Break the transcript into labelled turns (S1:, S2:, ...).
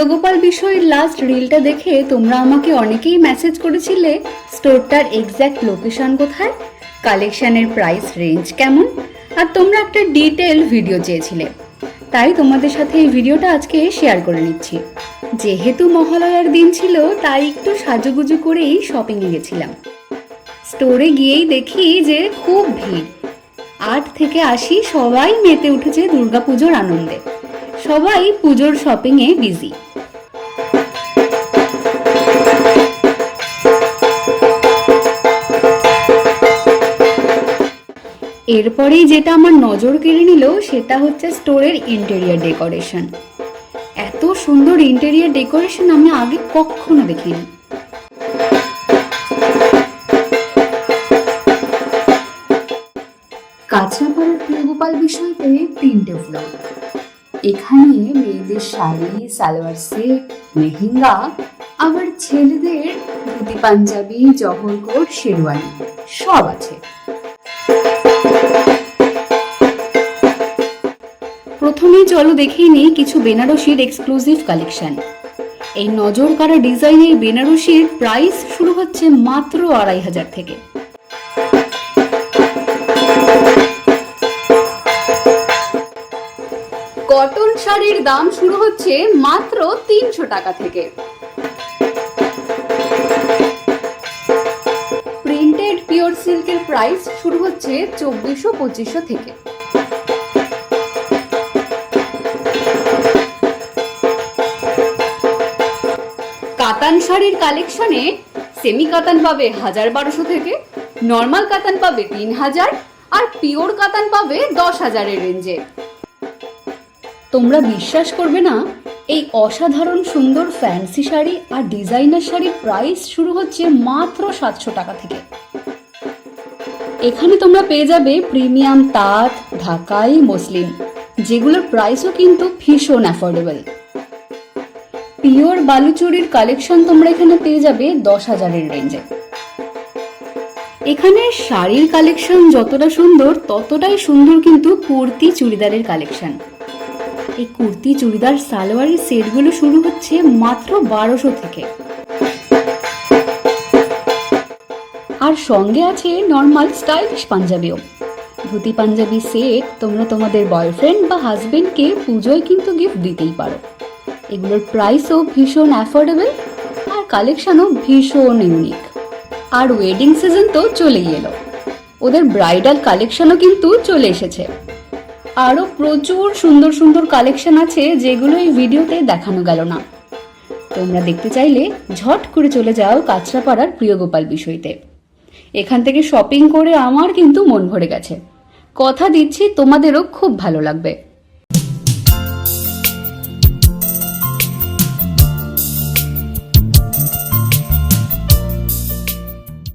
S1: প্রিয়গোপাল বিষয়ের লাস্ট রিলটা দেখে তোমরা আমাকে অনেকেই মেসেজ করেছিলে স্টোরটার এক্স্যাক্ট লোকেশন কোথায়, কালেকশনের প্রাইস রেঞ্জ কেমন, আর তোমরা একটা ডিটেল ভিডিও চেয়েছিলে। তাই তোমাদের সাথে এই ভিডিওটা আজকে শেয়ার করে নিচ্ছি। যেহেতু মহালয়ার দিন ছিল তাই একটু সাজুগুজু করেই শপিংয়ে গেছিলাম। স্টোরে গিয়েই দেখি যে খুব ভিড়, 8 থেকে 80 সবাই মেতে উঠেছে দুর্গাপুজোর আনন্দে। সবাই পুজোর শপিংয়ে বিজি। এরপরেই যেটা আমার নজর কেড়ে নিল সেটা হচ্ছে স্টোরের ইন্টেরিয়ার ডেকোরেশন। এত সুন্দর ইন্টেরিয়ার ডেকোরেশন আমি আগে কখনো দেখিনি। কাঁচরাপাড়ার প্রিয়গোপাল বিষয়তে 3টে ফ্লোর। এখানে মেয়েদের শাড়ি, সালোয়ার সেট, লেহেঙ্গা, আবার ছেলেদের ধুতি পাঞ্জাবি, জহর কোট, শেরওয়ানি সব আছে। প্রথমেই চলো দেখেই নেই কিছু বেনারসির এক্সক্লুসিভ কালেকশন। এই নজর কাড়া ডিজাইনের বেনারসির প্রাইস শুরু হচ্ছে মাত্র 2500 থেকে। কটন শাড়ির দাম শুরু হচ্ছে মাত্র 300 টাকা থেকে। প্রিন্টেড পিওর সিল্কের প্রাইস শুরু হচ্ছে 2400-2500 থেকে। কাতান শাড়ির কালেকশনে সেমি কাতান পাবে 1000-1200 থেকে, নর্মাল কাতান পাবে 3000, আর পিওর কাতান পাবে 10,000 এর রেঞ্জে। তোমরা বিশ্বাস করবে না, এই অসাধারণ সুন্দর ফ্যান্সি শাড়ি আর ডিজাইনার শাড়ির প্রাইস শুরু হচ্ছে মাত্র 700 টাকা থেকে। এখানে তোমরা পেয়ে যাবে প্রিমিয়াম তাঁত, ঢাকাই, মসলিন, যেগুলোর প্রাইসও কিন্তু ভীষণ অ্যাফোর্ডেবল। পিওর বালুচুরির কালেকশন তোমরা এখানে পেয়ে যাবে 10,000 এর রেঞ্জে। এখানে শাড়ির কালেকশন যতটা সুন্দর ততটাই সুন্দর কিন্তু কুর্তি চুড়িদারের কালেকশন। এই কুর্তি চুড়িদার সালোয়ারের সেটগুলো শুরু হচ্ছে মাত্র 1200 থেকে। আর সঙ্গে আছে নর্মাল স্টাইলিশ পাঞ্জাবিও। ধুতি পাঞ্জাবি সেট তোমরা তোমাদের বয়ফ্রেন্ড বা হাজবেন্ডকে পুজোয় কিন্তু গিফট দিতেই পারো। এগুলোর প্রাইসও ভীষণ অ্যাফোর্ডেবল আর কালেকশনও ভীষণ ইউনিক। আর ওয়েডিং সিজন তো চলেই এলো, ওদের ব্রাইডাল কালেকশনও কিন্তু চলে এসেছে। আরও প্রচুর সুন্দর সুন্দর কালেকশন আছে যেগুলো এই ভিডিওতে দেখানো গেল না। তোমরা দেখতে চাইলে ঝট করে চলে যাও কাঁচরাপাড়ার প্রিয়গোপাল বিষয়তে। এখান থেকে শপিং করে আমার কিন্তু মন ভরে গেছে। কথা দিচ্ছি তোমাদেরও খুব ভালো লাগবে।